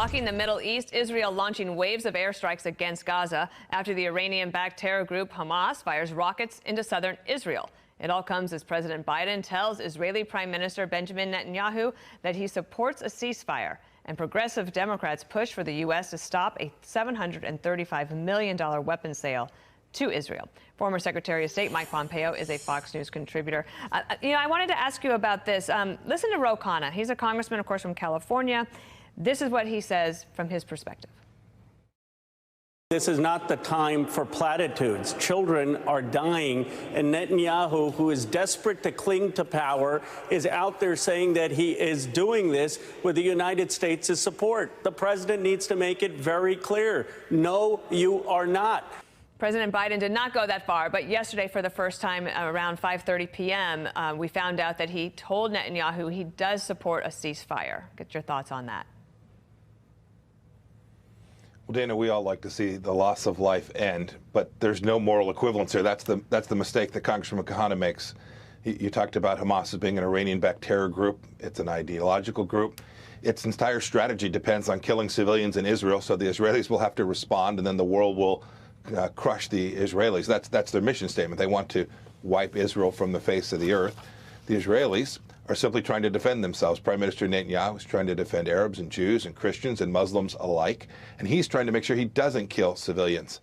Rocking the Middle East, Israel launching waves of airstrikes against Gaza after the Iranian-backed terror group Hamas fires rockets into southern Israel. It all comes as President Biden tells Israeli Prime Minister Benjamin Netanyahu that he supports a ceasefire, and progressive Democrats push for the U.S. to stop a $735 million weapons sale to Israel. Former Secretary of State Mike Pompeo is a Fox News contributor. I wanted to ask you about this. Listen to Ro Khanna. He's a congressman, of course, from California. This is what he says from his perspective. This is not the time for platitudes. Children are dying, and Netanyahu, who is desperate to cling to power, is out there saying that he is doing this with the United States' support. The president needs to make it very clear. No, you are not. President Biden did not go that far, but yesterday, for the first time around 5:30 p.m., we found out that he told Netanyahu he does support a ceasefire. Get your thoughts on that. Well, Dana, we all like to see the loss of life end, but there's no moral equivalence here. That's the mistake that Congressman Khanna makes. You talked about Hamas as being an Iranian-backed terror group. It's an ideological group. Its entire strategy depends on killing civilians in Israel, so the Israelis will have to respond, and then the world will crush the Israelis. That's their mission statement. They want to wipe Israel from the face of the earth. The Israelis are simply trying to defend themselves. Prime Minister Netanyahu is trying to defend Arabs and Jews and Christians and Muslims alike, and he's trying to make sure he doesn't kill civilians.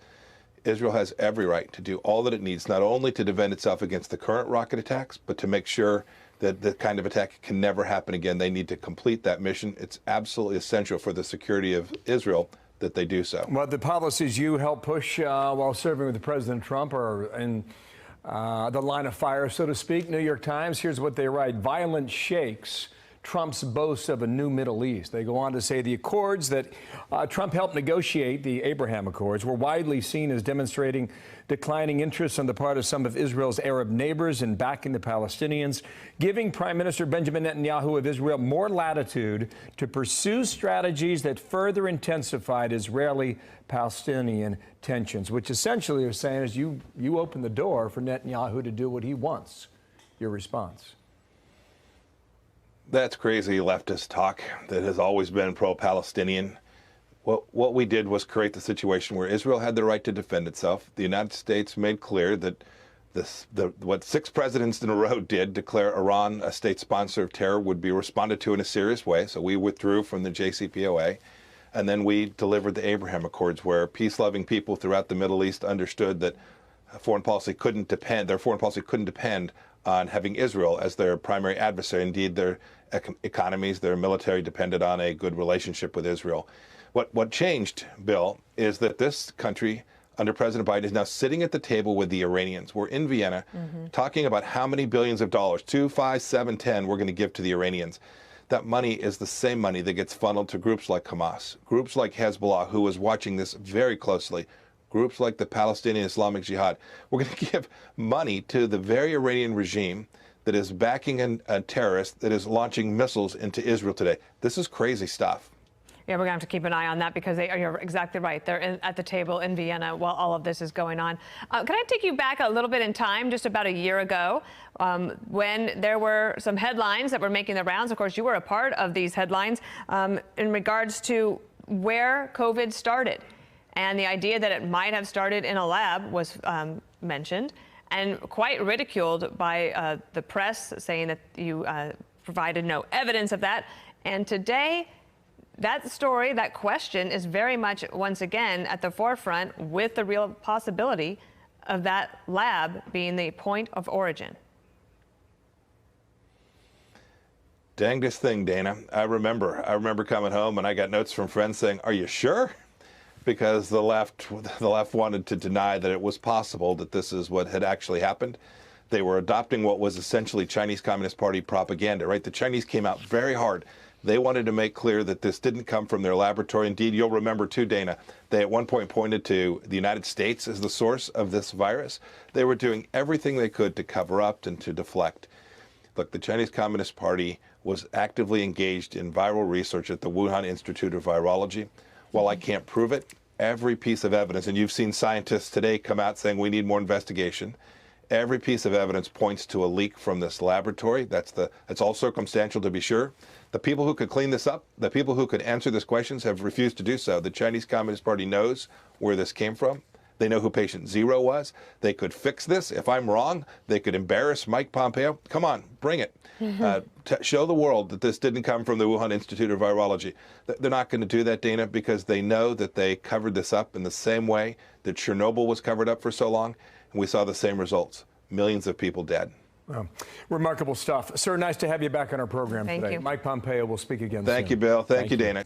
Israel has every right to do all that it needs, not only to defend itself against the current rocket attacks, but to make sure that the kind of attack can never happen again. They need to complete that mission. It's absolutely essential for the security of Israel that they do so. Well, the policies you helped push while serving with President Trump are in the line of fire, so to speak. New York Times, here's what they write. Violence shakes Trump's boast of a new Middle East. They go on to say the accords that Trump helped negotiate, the Abraham Accords, were widely seen as demonstrating declining interest on the part of some of Israel's Arab neighbors in backing the Palestinians, giving Prime Minister Benjamin Netanyahu of Israel more latitude to pursue strategies that further intensified Israeli-Palestinian tensions, which essentially are saying is you open the door for Netanyahu to do what he wants. Your response? That's crazy leftist talk that has always been pro-Palestinian. What we did was create the situation where Israel had the right to defend itself. The United States made clear that what 6 presidents in a row did, declare Iran a state sponsor of terror, would be responded to in a serious way. So we withdrew from the JCPOA. And then we delivered the Abraham Accords, where peace-loving people throughout the Middle East understood that their foreign policy couldn't depend on having Israel as their primary adversary. Indeed, their economies, their military depended on a good relationship with Israel. What changed, Bill, is that this country, under President Biden, is now sitting at the table with the Iranians. We're in Vienna talking about how many billions of dollars, 2, 5, 7, 10, we're going to give to the Iranians. That money is the same money that gets funneled to groups like Hamas, groups like Hezbollah, who is watching this very closely, groups like the Palestinian Islamic Jihad. We're going to give money to the very Iranian regime that is backing a terrorist that is launching missiles into Israel today. This is crazy stuff. Yeah, we're going to have to keep an eye on that because you're exactly right. They're at the table in Vienna while all of this is going on. Can I take you back a little bit in time, just about a year ago, when there were some headlines that were making the rounds? Of course, you were a part of these headlines in regards to where COVID started. And the idea that it might have started in a lab was mentioned and quite ridiculed by the press, saying that you provided no evidence of that. And today, that story, that question is very much, once again, at the forefront with the real possibility of that lab being the point of origin. Dangest thing, Dana. I remember coming home and I got notes from friends saying, "Are you sure?" Because the left wanted to deny that it was possible that this is what had actually happened. They were adopting what was essentially Chinese Communist Party propaganda, right? The Chinese came out very hard. They wanted to make clear that this didn't come from their laboratory. Indeed, you'll remember too, Dana, they at one point pointed to the United States as the source of this virus. They were doing everything they could to cover up and to deflect. Look, the Chinese Communist Party was actively engaged in viral research at the Wuhan Institute of Virology. While I can't prove it, every piece of evidence, and you've seen scientists today come out saying we need more investigation, Every piece of evidence points to a leak from this laboratory. It's all circumstantial, to be sure. The people who could clean this up, the people who could answer these questions have refused to do so. The Chinese Communist Party knows where this came from. They know who patient 0 was. They could fix this. If I'm wrong, they could embarrass Mike Pompeo. Come on, bring it. Show the world that this didn't come from the Wuhan Institute of Virology. They're not going to do that, Dana, because they know that they covered this up in the same way that Chernobyl was covered up for so long, and we saw the same results. Millions of people dead. Well, remarkable stuff. Sir, nice to have you back on our program Thank today. you. Mike Pompeo will speak again soon. Thank you, Bill. Thank you, Dana.